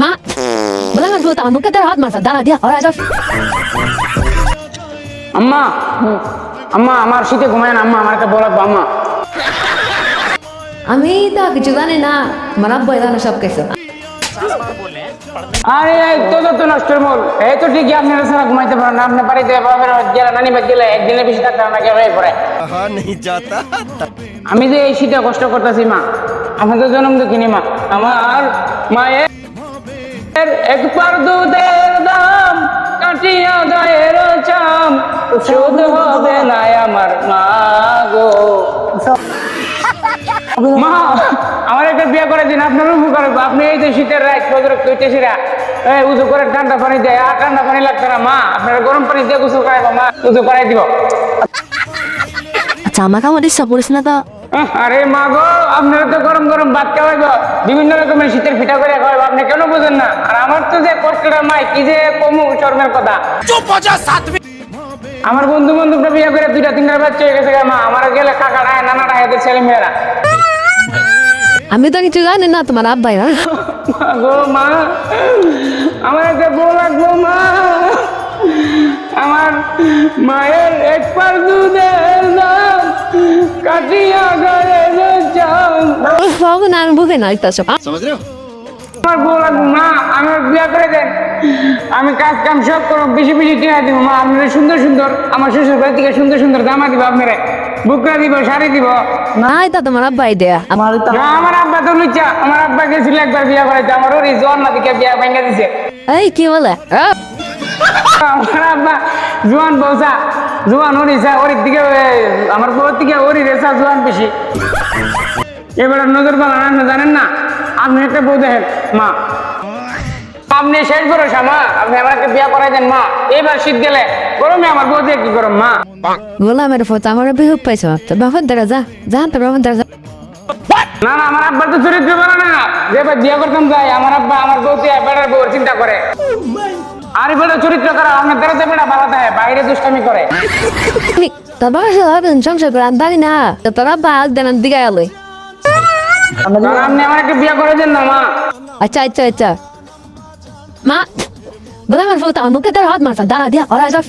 মা বলে আমার বউ আমার বুকে তার হাত মারছে দাঁড়া দিয়া ওরা যাও আম্মা আম্মা আমার শীতে ঘুমায় না আম্মা আমার একটা বলাবো আম্মা আমি তো কিছু জানি না আমার আব্বাই জানে সব কিছু আরে এই তো নষ্ট মূল এই তো ঠিকই আপনারা সারা ঘুমাইতে পারেন না আপনি বাড়িতে বাবার গেলে নানি বাদ গেলে একদিনে বেশি থাকতে না কেউ পড়ে আমি যে এই শীতে কষ্ট করতেছি মা আমাদের জন্ম দেখিনি মা আমার মায়ের একবার দুধের দাম কাটিয়া গায়ের চাম শোধ হবে না আমার মা গো মা আমার একটা বিয়ে করে দিন আপনার উপকার হবে আপনি এই যে শীতের রাত কইতেছিরা এই উজু করে ঠান্ডা পানি দেয় আর ঠান্ডা পানি লাগবে না মা আপনারা গরম পানি দিয়ে গোসল করাইবো মা উজু করাই দিব আচ্ছা আমাকে আমার ইচ্ছা পড়িস না তো আরে মা গো আপনারা তো গরম গরম ভাত খাওয়াইব বিভিন্ন রকমের শীতের পিঠা করে খাওয়াইব আপনি কেন বুঝেন না আর আমার তো যে কষ্টের মাই কি যে কমু চর্মের কথা আমার বন্ধু বান্ধবরা বিয়ে করে 2-3টা বাচ্চা হয়ে গেছে মা আমার গেলে কাকারা নানারা এদের ছেলে মেয়েরা আমি তো কিছু জানি না তোমার আব্বাই না গো মা আমার একটা বউ লাগবো মা আমার মায়ের এক পার দুধের দাম কাটিয়া গায়ের চাম না আমি বুঝে না ইতাস আমার বউ লাগবো মা আমার বিয়ে করে দেন আমি কাজ কাম সব করবো বেশি বেশি টিয়া দিব মা আপনারা সুন্দর সুন্দর আমার শ্বশুর বাড়ি থেকে সুন্দর সুন্দর জামা দিব আপনারা বুকরা দিব শাড়ি দিব না এটা তোমার আব্বাই দেয়া আমার না, আমার আব্বা তো লুচ্চা আমার আব্বা গেছিল একবার বিয়ে করাইতে আমার ওর জোয়ান না দিকে বিয়ে ভেঙে দিছে এই কি বলে আমার আব্বা জোয়ান বউসা জোয়ান ওরিসা ওর দিকে আমার বউর দিকে ওরি রেসা জোয়ান বেশি এবার নজর বানান আপনি জানেন না আপনি একটা বউ দেখেন মা আপনি শেষ ভরসা মা আপনি আমাকে বিয়ে করাই দেন মা এবার শীত গেলে গরমে আমার বউ দিয়ে কি করম মা বলে আমার ফটো আমার বিহু পাইছো তো বাবার দ্বারা যা যা তো বাবার দ্বারা না না আমার আব্বার তো চরিত্র ভালো না যে এবার বিয়ে করতাম যাই আমার আব্বা আমার বউ দিয়ে বেড়ার বউর চিন্তা করে আর এবারে চরিত্র করা আপনার দ্বারা তো বেড়া ভালো থাকে বাইরে দুষ্টামি করে তোর বাবা সে হবে সংসার করে আনতারি না তোর আব্বা আজ দেন দিকে এলো আপনি আমার একটা বিয়ে করে দেন না মা আচ্ছা আচ্ছা আচ্ছা মা বলে আমার ফটো আমার বুকে তার হাত মারছে দাঁড়া দিয়া ওরা যাও